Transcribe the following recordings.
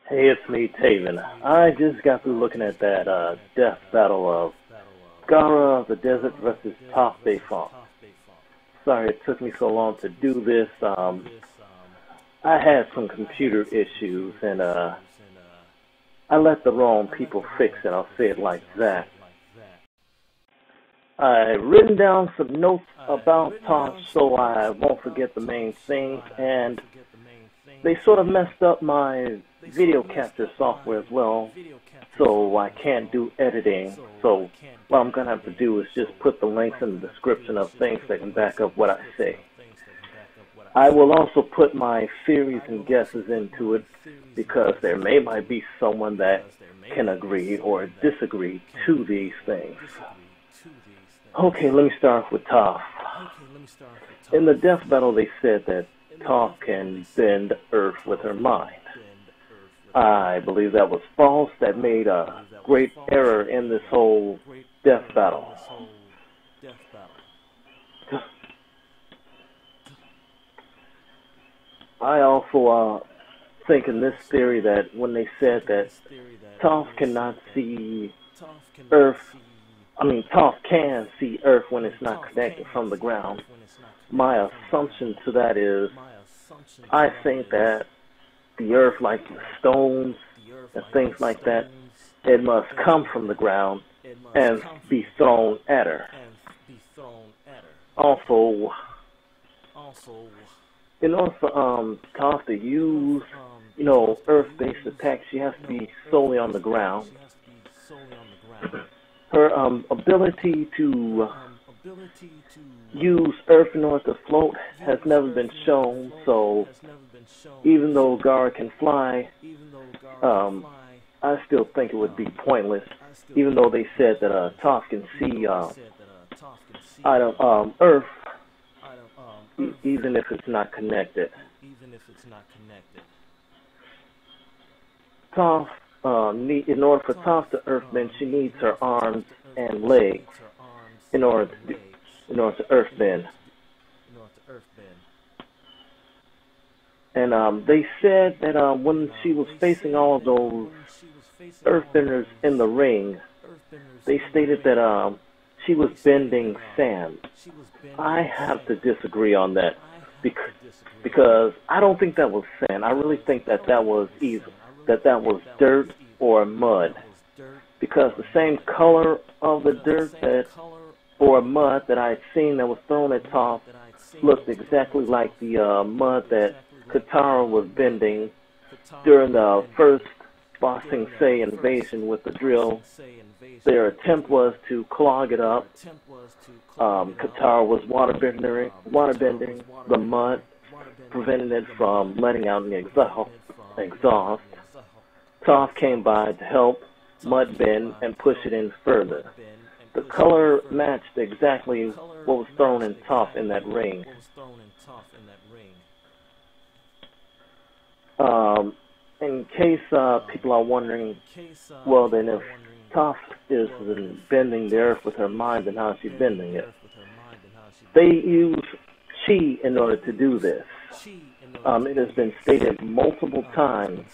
Hey, it's me, Taven. I just got through looking at that death battle of GAARA of the Desert versus Toph Rant. Sorry it took me so long to do this. I had some computer issues and I let the wrong people fix it. I'll say it like that. I've written down some notes about Toph so I won't forget the main things, and they sort of messed up my video capture software as well, so I can't do editing. So what I'm going to have to do is just put the links in the description of things that can back up what I say. I will also put my theories and guesses into it because there might be someone that can agree or disagree to these things. Okay, let me start with Toph. In the death battle, they said that Toph can bend Earth with her mind. I believe that was false. That made a great error in this whole death battle. I also think in this theory that when they said that Toph cannot see Earth, Toph can see Earth when it's not connected from the ground. My assumption to that is, I think that the Earth, like the stones and things like that, it must come from the ground and be thrown at her. Also, in order for Toph to use, Earth-based attacks, she has to be solely on the ground. Her ability to use Earth in order to float has never been shown, so even though GAARA can fly, I still think it would be pointless, even though they said that Toph can see Earth, even if it's not connected. Toph, in order for Toph to earthbend, she needs her arms and legs in order to earthbend. And they said that when she was facing all of those earthbenders in the ring, they stated that she was bending sand. I have to disagree on that because I don't think that was sand. I really think that that was dirt or mud, because the same color of the dirt or mud that I had seen that was thrown at Toph looked exactly like the mud that Katara was bending during the first Ba Sing Se invasion with the drill. Their attempt was to clog it up. Katara was waterbending the mud, preventing it from letting out the exhaust. Toph came by to help mud bend and push it in further. The color matched exactly what was thrown in Toph in that ring. In case people are wondering, well then if Toph is bending the Earth with her mind, then how is she bending it? They use chi in order to do this. It has been stated multiple times.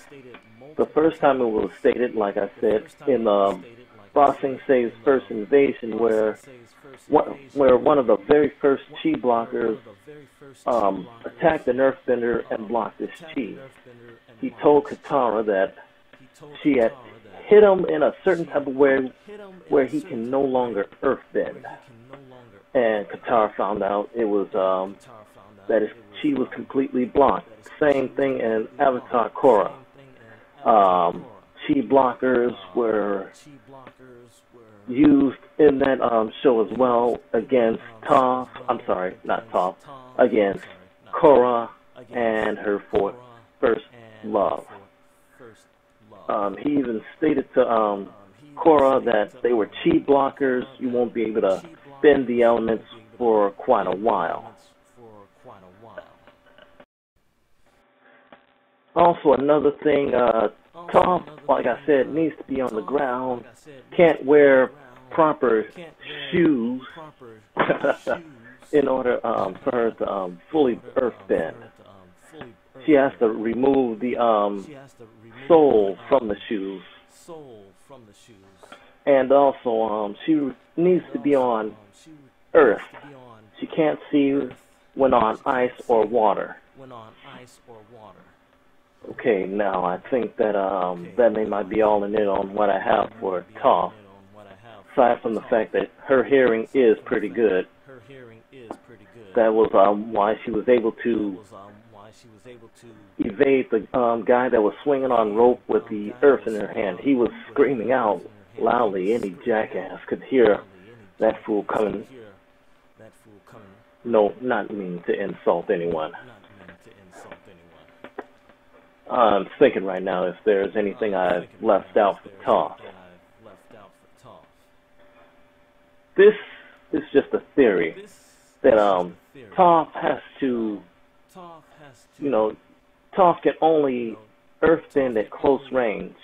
The first time it was stated, like I said, in Ba Sing Se's first invasion, where one of the very first chi blockers attacked an earthbender and blocked his chi. He told Katara that she had hit him in a certain type of way where he can no longer earthbend. And Katara found out it was that his chi was completely blocked. Same thing in Avatar Korra. Chi blockers were used in that show as well against Toph. Against Korra and her first love. He even stated to Korra that they were chi blockers. You won't be able to bend the elements for quite a while. Also, another thing, Toph, like I said, needs to be on the ground. Can't wear proper shoes in order for her to fully earthbend. she has to remove the sole from the shoes. And also, she needs to be on earth. She can't see when on ice or water. Okay, now I think that that might be all in it on what I have for Toph. Aside from the fact that her hearing is pretty good, that was why she was able to evade the guy that was swinging on rope with the earth in her hand. He was screaming out loudly. Any jackass could hear that fool coming. No, not meaning to insult anyone. I'm thinking right now if there's anything I've left out for Toph. This is just a theory that Toph has to, you know, Toph can only earthbend at close range.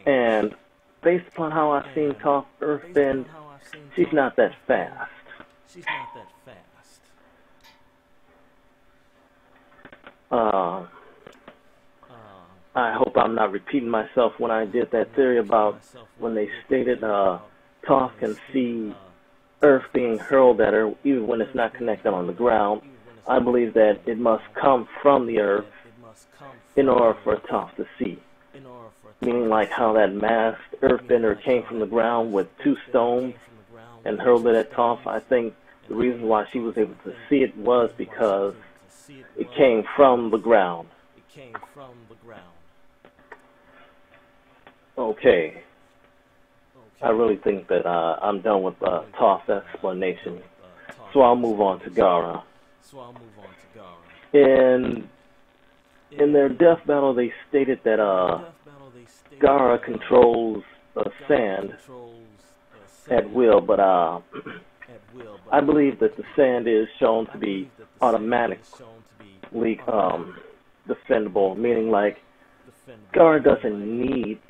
And based upon how I've seen Toph earthbend, she's not that fast. I hope I'm not repeating myself when I did that theory about when they stated Toph can see earth being hurled at her even when it's not connected on the ground. I believe that it must come from the earth in order for Toph to see. Meaning like how that masked earthbender came from the ground with 2 stones and hurled it at Toph. I think the reason why she was able to see it was because it came from the ground. Okay. I really think that I'm done with Toph's explanation. So I'll move on to GAARA. In their death battle, they stated that GAARA controls sand at will, but I believe that the sand is shown to be automatically defendable, meaning like GAARA doesn't need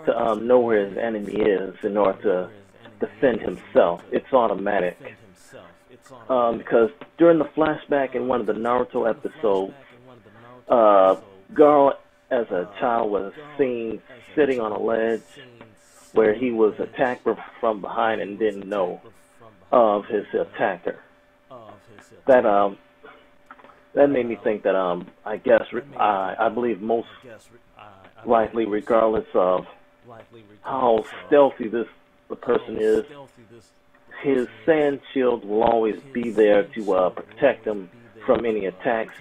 to know where his enemy is in order to defend himself. It's automatic. Because during the flashback in one of the Naruto episodes, GAARA as a child was seen sitting on a ledge where he was attacked from behind and didn't know of his attacker. That made me think that I guess I believe most likely, regardless of how stealthy the person is, his sand shield will always be there to protect him from any attacks,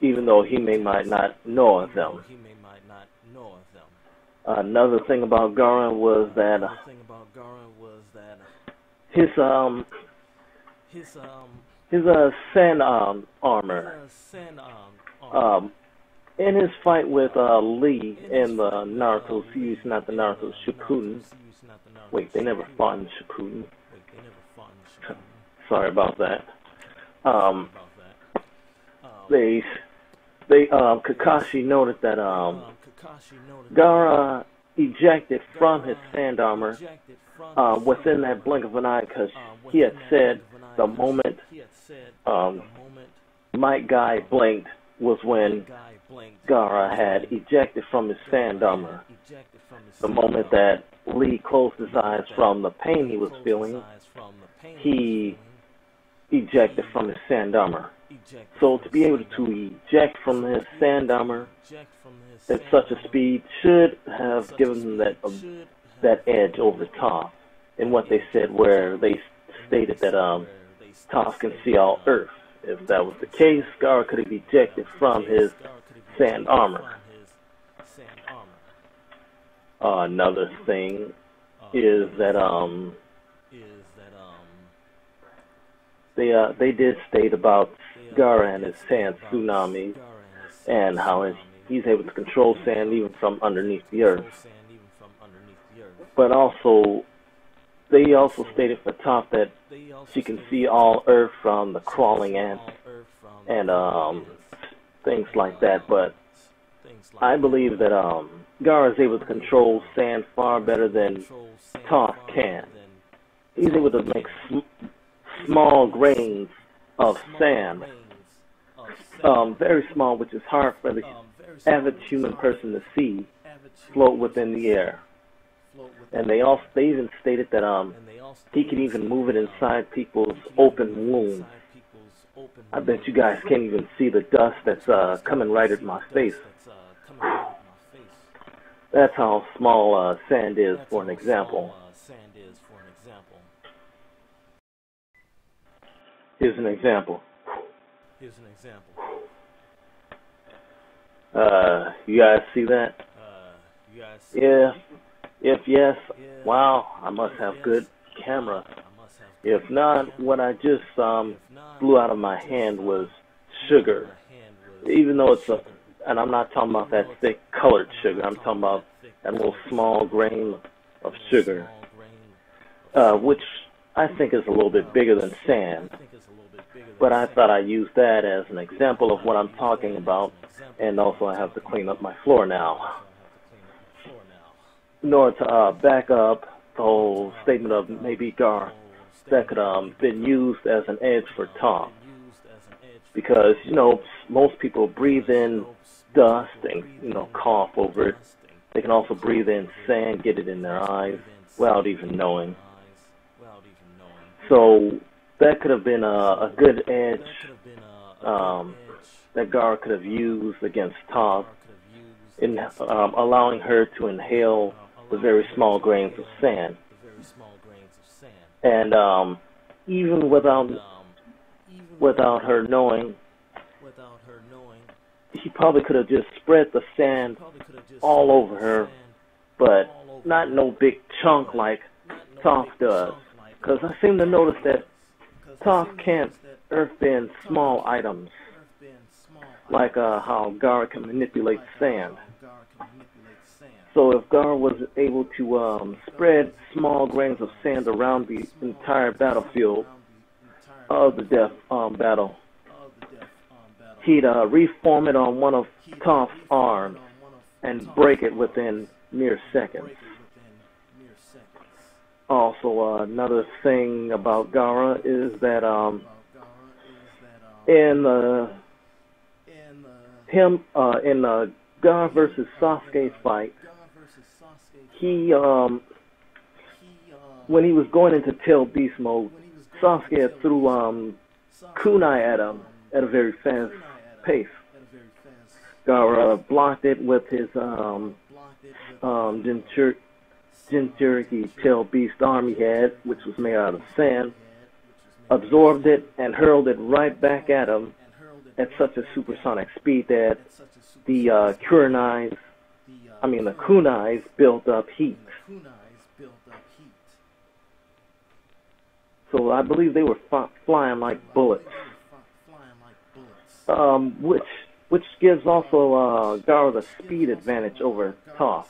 even though he might not know of them. Another thing about GAARA was that his sand armor. In his fight with Lee in the Naruto series, not the Naruto Shippuden. Wait, they never fought in Shippuden. Sorry about that. Kakashi noted that GAARA ejected from his sand armor within that blink of an eye, because he had said the moment Might Guy blinked was when GAARA had ejected from his sand armor. The moment that Lee closed his eyes from the pain he was feeling, he ejected from his sand armor. So to be able to eject from his sand armor at such a speed should have given him that edge over Toph. In what they said, where they stated that Toph can see all Earth. If that was the case, GAARA could have ejected from his sand armor. Another thing is that they did state about GAARA and his sand tsunami, and how he's able to control sand even from underneath the earth. But also, they also stated for Toph that she can see all Earth from the crawling ants and things like that. But I believe that GAARA is able to control sand far better than Toph can. He's able to make small grains of sand very small, which is hard for the average human person to see, float within the air. And they even stated that he could even move it inside people's open wounds. I bet you guys can't even see the dust that's coming right at my face. That's how small sand is, for an example. Here's an example. You guys see that? Yeah. If yes, wow, I must have good camera. If not, what I just blew out of my hand was sugar. Even though it's and I'm not talking about that thick colored sugar, I'm talking about that little small grain of sugar, which I think is a little bit bigger than sand. But I thought I'd use that as an example of what I'm talking about, and also I have to clean up my floor now. In order to back up the whole statement of maybe GAARA, that could been used as an edge for Toph, because most people breathe in dust and cough over it. They can also breathe in sand, get it in their eyes without even knowing. So that could have been a good edge that GAARA could have used against Toph in allowing her to inhale the very small grains of sand. And even without her knowing, he probably could have just spread the sand all over her, but not no big chunk like Toph does. Because I seem to notice that Toph can't earthbend small items, like how GAARA can manipulate sand. So if GAARA was able to spread small grains of sand around the entire battlefield of the death battle, he'd reform it on one of Toph's arms and break it within mere seconds. Also, another thing about GAARA is that in GAARA versus Sasuke fight, he when he was going into tail beast mode, Sasuke threw kunai at him at a very fast pace. GAARA blocked it with his Jinchuriki tail beast arm he had, which was made out of sand, absorbed it and hurled it right back at him at such a supersonic speed that the kunais built up heat. So I believe they were flying like bullets, which gives also GAARA the speed advantage over Toph.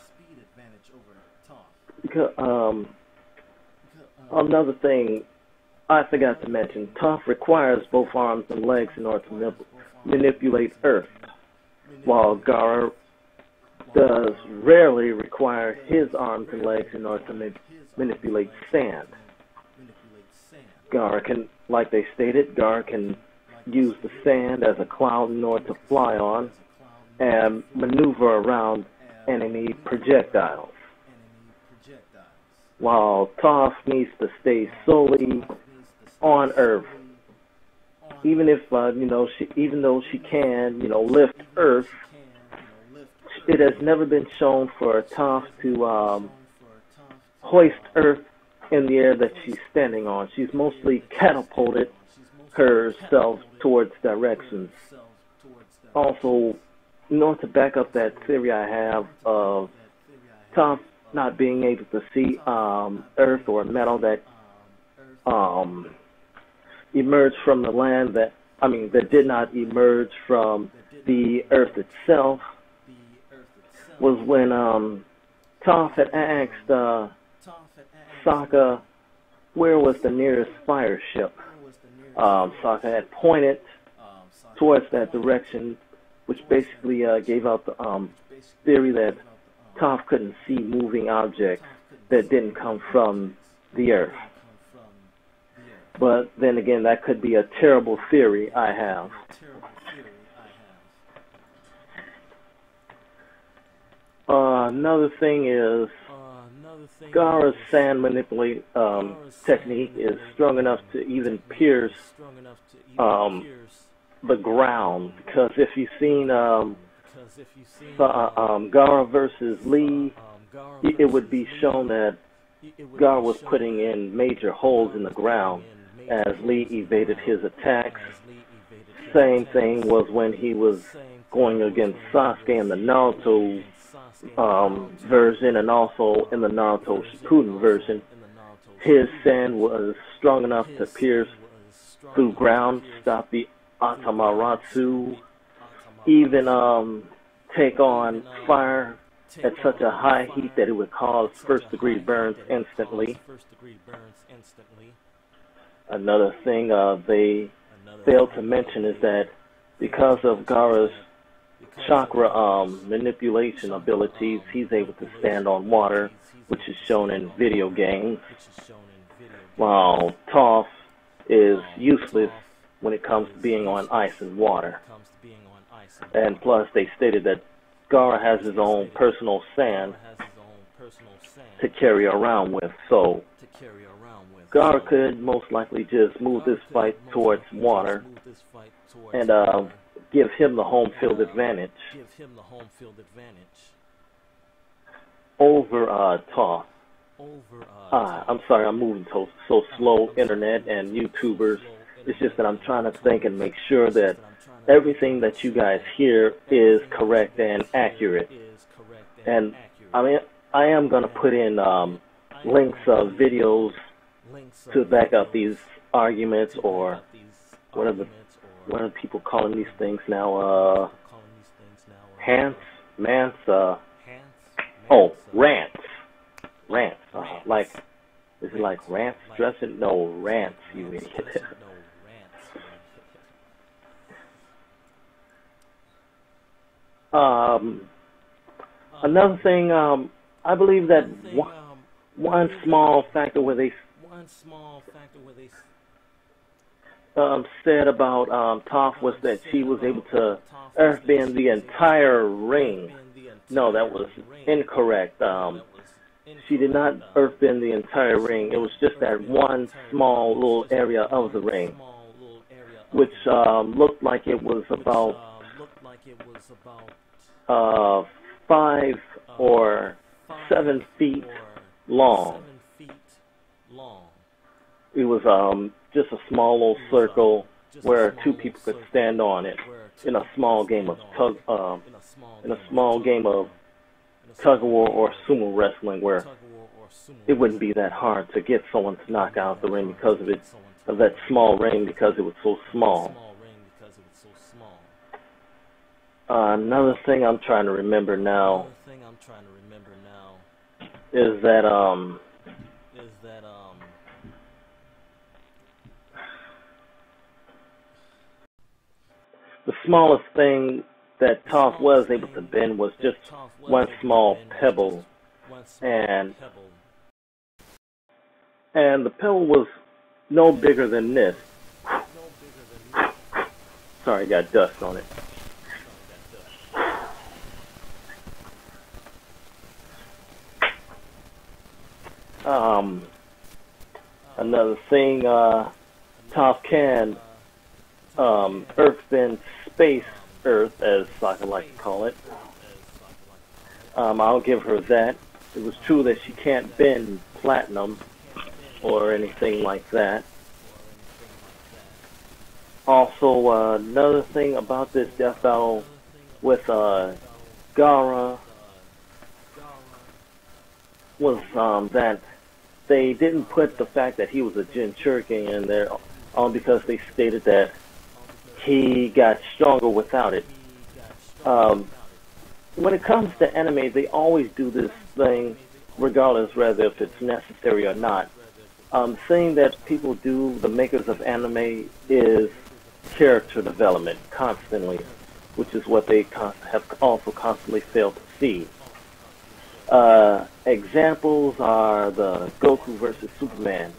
Because another thing I forgot to mention, Toph requires both arms and legs in order to manipulate Earth, while GAARA does rarely require his arms and legs in order to manipulate sand. GAARA can, like they stated, GAARA can use the sand as a cloud in order to fly on and maneuver around enemy projectiles, while Toph needs to stay solely on Earth. Even if even though she can lift Earth, it has never been shown for Toph to hoist Earth in the air that she's standing on. She's mostly catapulted herself towards directions. Also, in order to back up that theory I have of Toph not being able to see Earth or metal that emerged from the land that did not emerge from the Earth itself, was when Toph had asked Sokka where was the nearest fire ship. Sokka had pointed towards that direction, which basically gave out the theory that Toph couldn't see moving objects that didn't come from the Earth. But then again, that could be a terrible theory I have. Another thing is GAARA's sand manipulate technique is strong enough to even pierce the ground. Because if you've seen GAARA versus Lee, it would be shown that GAARA was putting in major holes in the ground as Lee evaded his attacks. Same thing was when he was going against Sasuke in the Naruto version, and also in the Naruto Shippuden version. His sand was strong enough to pierce through ground, stop the Atamaratsu, even take on fire at such a high heat that it would cause first-degree burns instantly. Another thing they failed to mention is that because of GAARA's chakra manipulation abilities, he's able to stand on water, which is shown in video games, while Toph is useless when it comes to being on ice and water. And plus, they stated that GAARA has his own personal sand to carry around with, so GAARA could most likely just move this fight towards water and give him the home field advantage over Toph. I'm sorry, I'm moving so slow, internet and YouTubers. It's just that I'm trying to think and make sure that everything that you guys hear is correct and accurate. And I mean, I am going to put in links of videos to back up these arguments, or whatever people calling these things now, rants, like, is it like rants, dressing? No, rants, you idiot. Another thing, I believe that one small factor where they said about Toph was that she was able to earthbend the entire ring. No, that was incorrect. She did not earthbend the entire ring. It was just that one small little area of the ring, which looked like it was about 5 or 7 feet long. It was just a small little circle where 2 people could stand on it in a small game of tug of war or sumo wrestling, where it wouldn't be that hard to get someone to knock out the ring because of that small ring, because it was so small. Another thing I'm trying to remember now is that the smallest thing that Toph was able to bend was just one small pebble, and the pebble was no bigger than this. Sorry, I got dust on it. Another thing, Toph can earthbend space earth, as I like to call it. I'll give her that. It was true that she can't bend platinum or anything like that. Also, another thing about this death battle with GAARA was that they didn't put the fact that he was a Jinchuriki in there because they stated that he got stronger without it. When it comes to anime, they always do this thing, regardless whether if it's necessary or not. Thing that people do, the makers of anime, is character development constantly, which is what they have also constantly failed to see. Examples are the Goku versus Superman,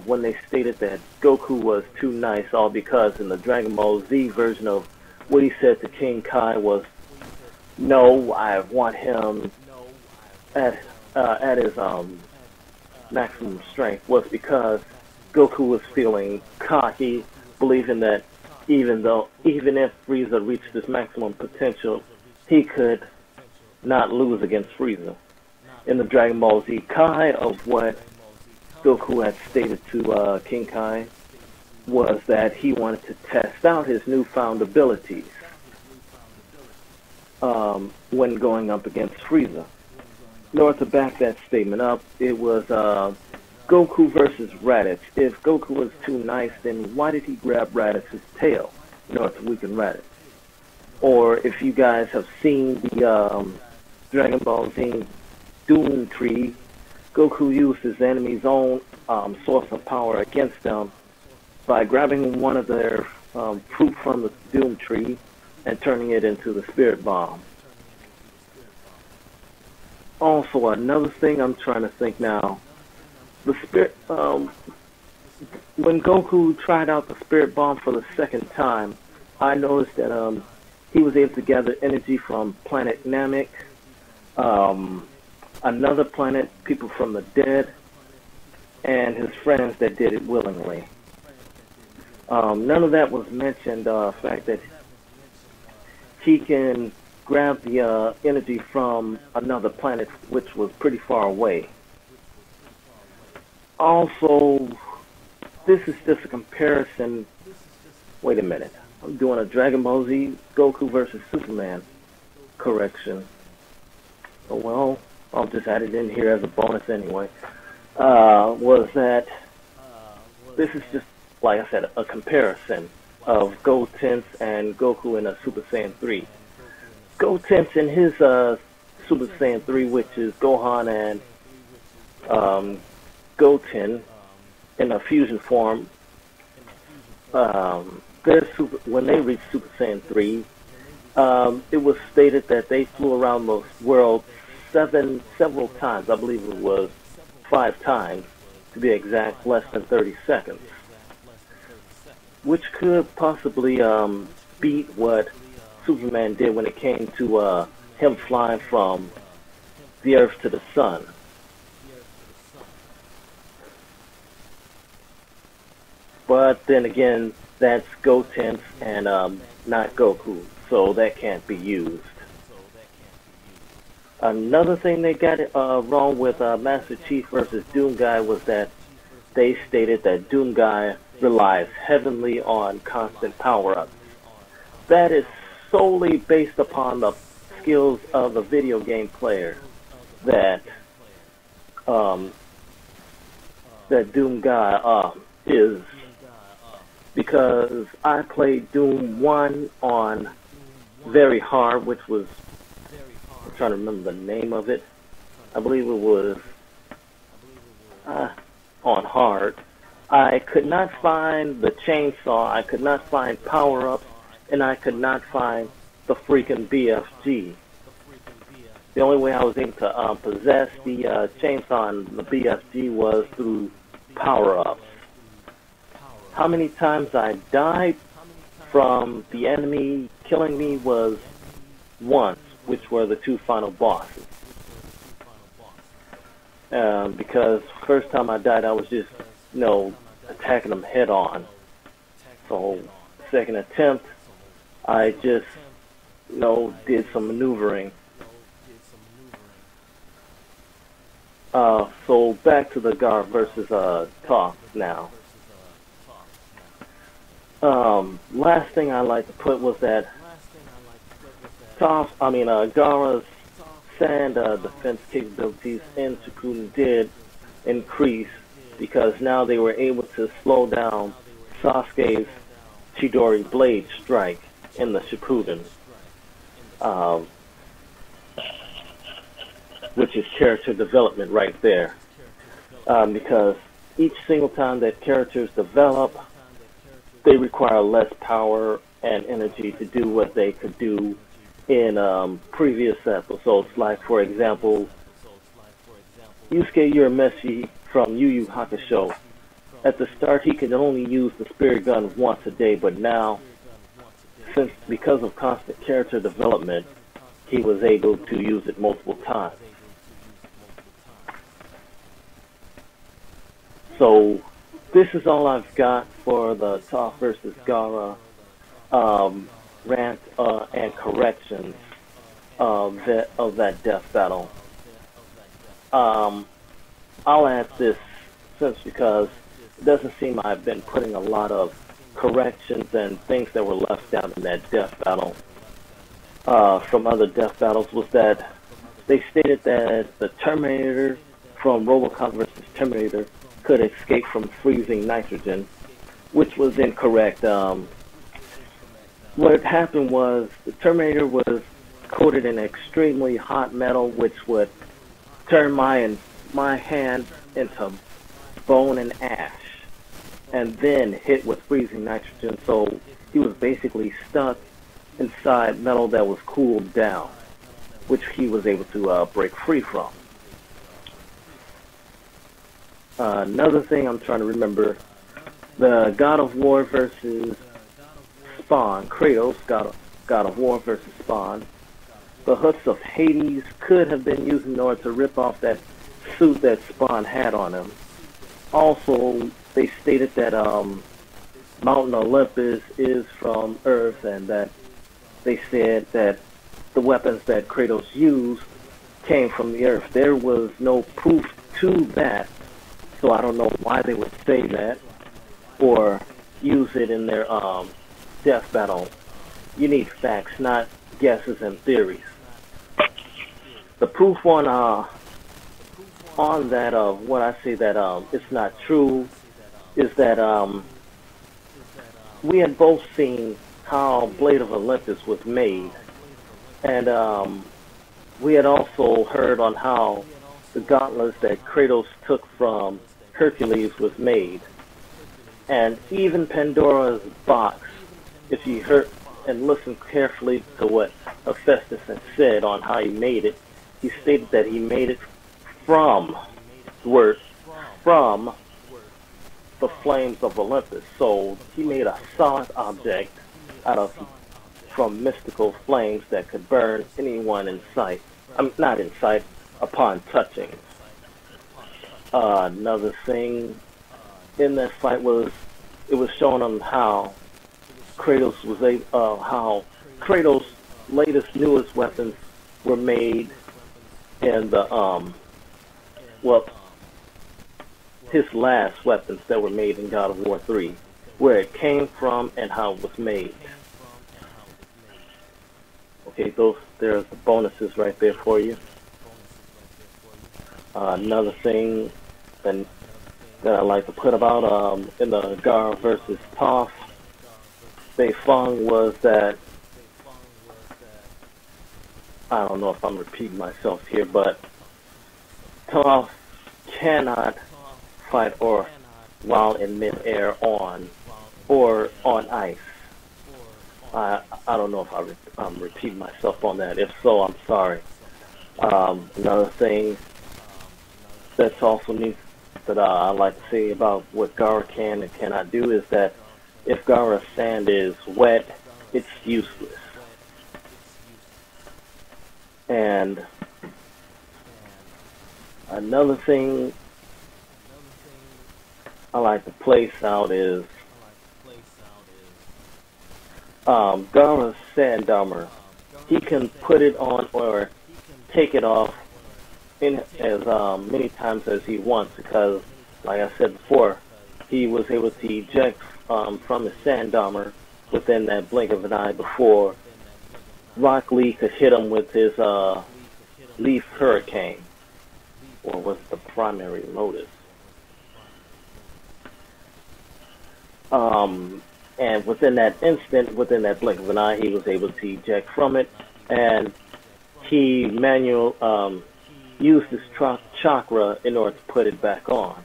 when they stated that Goku was too nice, all because in the Dragon Ball Z version of what he said to King Kai was no, I want him at his maximum strength, was because Goku was feeling cocky, believing that even if Frieza reached his maximum potential, he could not lose against Frieza. In the Dragon Ball Z Kai, of what Goku had stated to King Kai was that he wanted to test out his newfound abilities when going up against Frieza. In order to back that statement up, it was Goku versus Raditz. If Goku was too nice, then why did he grab Raditz's tail in order to weaken Raditz? Or if you guys have seen the Dragon Ball Z Doom Tree, Goku used his enemy's own source of power against them by grabbing one of their fruit from the Doom Tree and turning it into the Spirit Bomb. Also, another thing I'm trying to think now, the Spirit, when Goku tried out the Spirit Bomb for the second time, I noticed that he was able to gather energy from planet Namek, another planet, people from the dead, and his friends that did it willingly. None of that was mentioned, the fact that he can grab the energy from another planet, which was pretty far away. Also, this is just a comparison. Wait a minute. I'm doing a Dragon Ball Z Goku versus Superman correction. Oh, well, I'll just add it in here as a bonus anyway. Was that this is just, like I said, a comparison of Gotenks and Goku in a Super Saiyan 3. Gotenks in his Super Saiyan 3, which is Gohan and Goten in a fusion form, when they reached Super Saiyan 3, it was stated that they flew around the world several times. I believe it was 5 times, to be exact, less than 30 seconds. Which could possibly beat what Superman did when it came to him flying from the Earth to the Sun. But then again, that's Gotenks and not Goku, so that can't be used. Another thing they got wrong with Master Chief versus Doom Guy was that they stated that Doom Guy relies heavily on constant power-ups. That is solely based upon the skills of the video game player that Doom Guy is. Because I played Doom 1 on very hard, which was, I'm trying to remember the name of it. I believe it was on hard. I could not find the chainsaw, I could not find power-ups, and I could not find the freaking BFG. The only way I was able to possess the chainsaw and the BFG was through power-ups. How many times I died from the enemy killing me was once, which were the 2 final bosses. Because first time I died, I was just, attacking them head on. So, second attempt, I just, did some maneuvering. So back to the GAARA versus Toph now. Last thing I like to put was that GAARA's sand defense capabilities in Shippuden did increase because now they were able to slow down Sasuke's Chidori Blade Strike in the Shippuden, which is character development right there, because each single time that characters develop, they require less power and energy to do what they could do in previous episodes. Like, for example, Yusuke Urameshi from Yu Yu Hakusho. At the start, he could only use the Spirit Gun once a day, but now, because of constant character development, he was able to use it multiple times. So this is all I've got for the Toph versus GAARA rant and corrections of that death battle. I'll add this since because it doesn't seem I've been putting a lot of corrections and things that were left out in that death battle from other death battles was that they stated that the Terminator from RoboCop vs. Terminator could escape from freezing nitrogen, which was incorrect. What happened was the Terminator was coated in extremely hot metal, which would turn my hand into bone and ash, and then hit with freezing nitrogen. So he was basically stuck inside metal that was cooled down, which he was able to break free from. Another thing I'm trying to remember, the God of War versus Spawn, Kratos, God of War versus Spawn, the hooks of Hades could have been used in order to rip off that suit that Spawn had on him. Also, they stated that Mountain Olympus is from Earth, and that they said that the weapons that Kratos used came from the Earth. There was no proof to that, so I don't know why they would say that or use it in their death battle. You need facts, not guesses and theories. The proof on that of what I say that it's not true is that we had both seen how Blade of Olympus was made, and we had also heard on how the gauntlets that Kratos took from Hercules was made, and even Pandora's box. If you heard and listened carefully to what Hephaestus had said on how he made it, he stated that he made it from the flames of Olympus. So he made a solid object from mystical flames that could burn anyone in sight. Not in sight, upon touching. Another thing in that fight was it was shown on how Kratos latest newest weapons were made in the his last weapons that were made in God of War 3, where it came from and how it was made. Okay, there's the bonuses right there for you. Another thing that I like to put about in the GAARA versus Toph was that, I don't know if I'm repeating myself here, but Toph cannot fight or while in midair on ice. I don't know if I'm repeating myself on that. If so, I'm sorry. Another thing that's also neat that I like to say about what GAARA can and cannot do is that if GAARA's sand is wet, it's useless. And another thing I like to place out is GAARA's sand armor. He can put it on or take it off as many times as he wants, because, like I said before, he was able to eject from his sand armor within that blink of an eye before Rock Lee could hit him with his Leaf Hurricane, or was it the Primary Lotus? And within that instant, within that blink of an eye, he was able to eject from it, and he used his chakra in order to put it back on,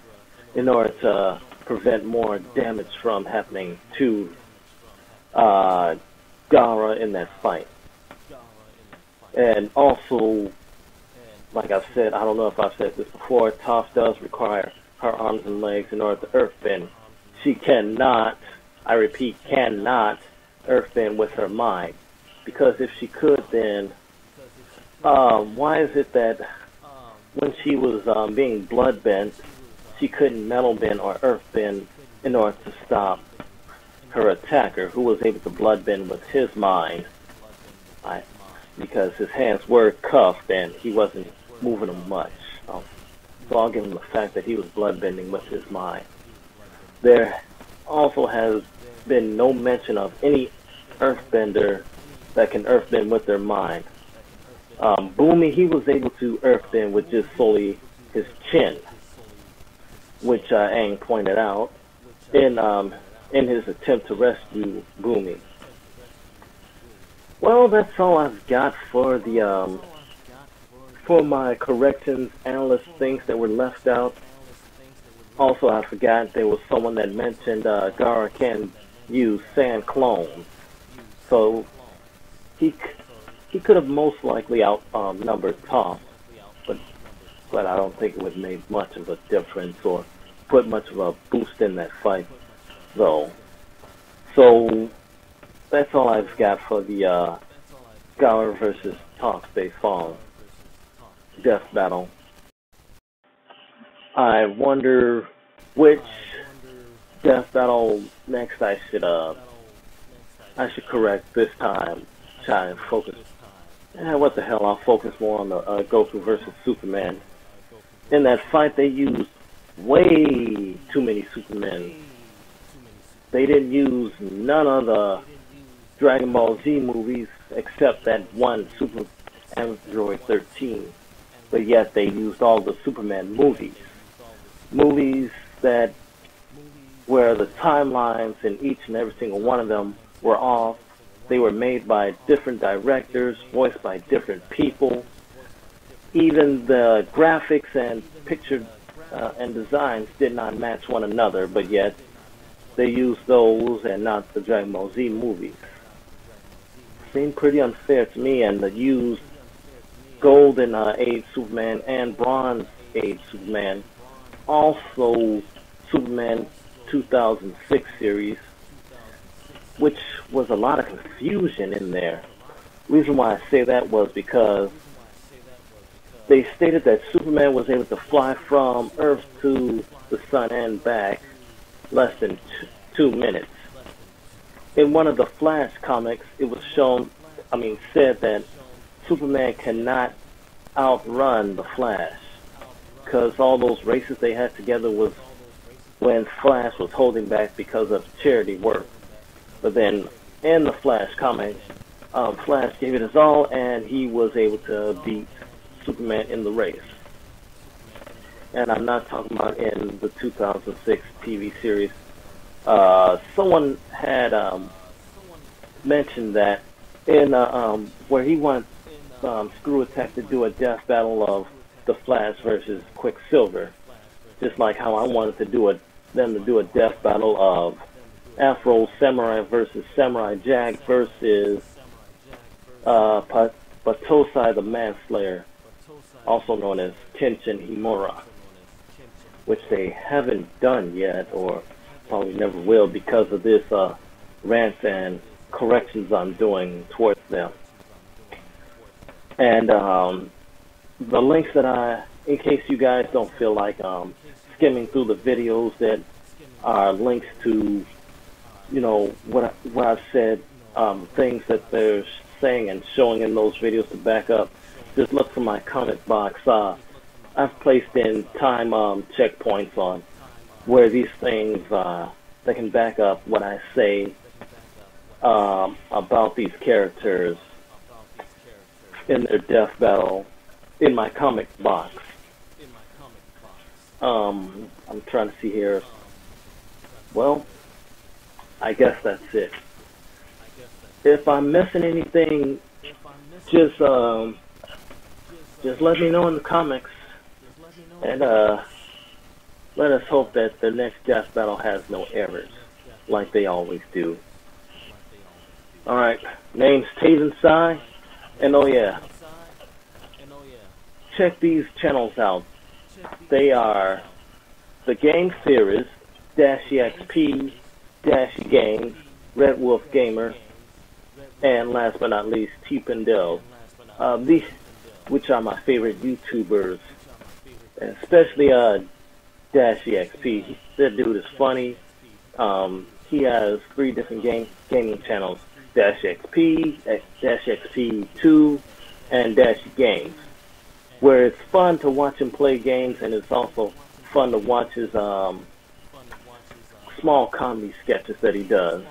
in order to prevent more damage from happening to GAARA in that fight. And also, like I've said, I don't know if I've said this before, Toph does require her arms and legs in order to earthbend. She cannot, I repeat, cannot earthbend with her mind, because if she could, then why is it that when she was being blood bent, she couldn't metal bend or earth bend in order to stop her attacker, who was able to blood bend with his mind, because his hands were cuffed and he wasn't moving them much. So I'll give him the fact that he was blood bending with his mind. There also has been no mention of any earthbender that can earthbend with their mind. Boomy, he was able to earthbend with just solely his chin, which Aang pointed out in his attempt to rescue Boomy. Well, that's all I've got for the for my corrections analyst things that were left out. Also, I forgot there was someone that mentioned GAARA can use sand clones, so he could have most likely outnumbered Toph, but I don't think it would make much of a difference or put much of a boost in that fight, though. So that's all I've got for the GAARA versus Toph Beifong death battle. I wonder which death battle next I should correct this time. Try and focus. What the hell? I'll focus more on the Goku versus Superman. In that fight, they used way too many Supermen. They didn't use none of the Dragon Ball Z movies except that one Super Android 13. But yet they used all the Superman movies. Movies that where the timelines in each and every single one of them were off. They were made by different directors, voiced by different people. Even the graphics and picture and designs did not match one another, but yet they used those and not the Dragon Ball Z movies. Seemed pretty unfair to me, and the used Golden Age Superman and Bronze Age Superman, also Superman 2006 series, which was a lot of confusion in there. The reason why I say that was because they stated that Superman was able to fly from Earth to the sun and back less than 2 minutes. In one of the Flash comics, it was said that Superman cannot outrun the Flash, because all those races they had together was when Flash was holding back because of charity work. But then in the Flash comics, Flash gave it his all and he was able to beat Superman in the race. And I'm not talking about in the 2006 TV series. Someone had mentioned that in where he wants Screw Attack to do a death battle of the Flash versus Quicksilver, just like how I wanted to do them to do a death battle of Afro Samurai versus Samurai Jack versus Batosai the Manslayer, also known as Kenshin Himura, which they haven't done yet, or probably never will, because of this rants and corrections I'm doing towards them. And the links that in case you guys don't feel like skimming through the videos that are links to, you know, what I've said, things that they're saying and showing in those videos to back up, just look for my comment box. I've placed in time checkpoints on where these things that can back up what I say about these characters in their death battle in my comic box. I'm trying to see here. Well, I guess that's it. If I'm missing anything, just let me know in the comics, and let us hope that the next death battle has no errors, like they always do. Alright, name's Taven Sai, and oh yeah, check these channels out. They are The Game Theorist, -EXP, -Games, Red Wolf Gamer, and last but not least, T. Pendel. which are my favorite YouTubers, and especially Dash EXP. That dude is funny. He has 3 different gaming channels: Dash XP, Dash XP2, and Dash Games, where it's fun to watch him play games, and it's also fun to watch his small comedy sketches that he does.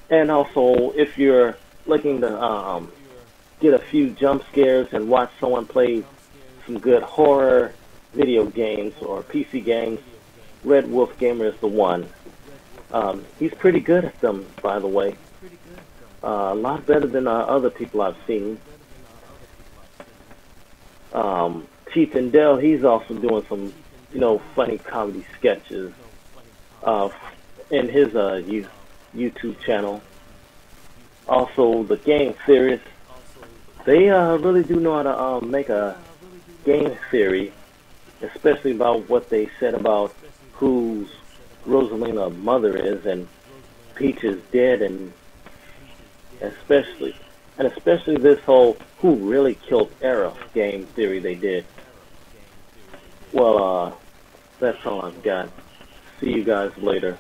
And also, if you're looking to get a few jump scares and watch someone play some good horror video games or PC games, Red Wolf Gamer is the one. He's pretty good at them, by the way. A lot better than other people I've seen. Chief and Dell, he's also doing some, funny comedy sketches in his YouTube channel. Also, the Game Series, they really do know how to make a game theory, especially about what they said about whose Rosalina's mother is, and Peach is dead, and especially this whole who really killed Era game theory they did. Well, that's all I've got. See you guys later.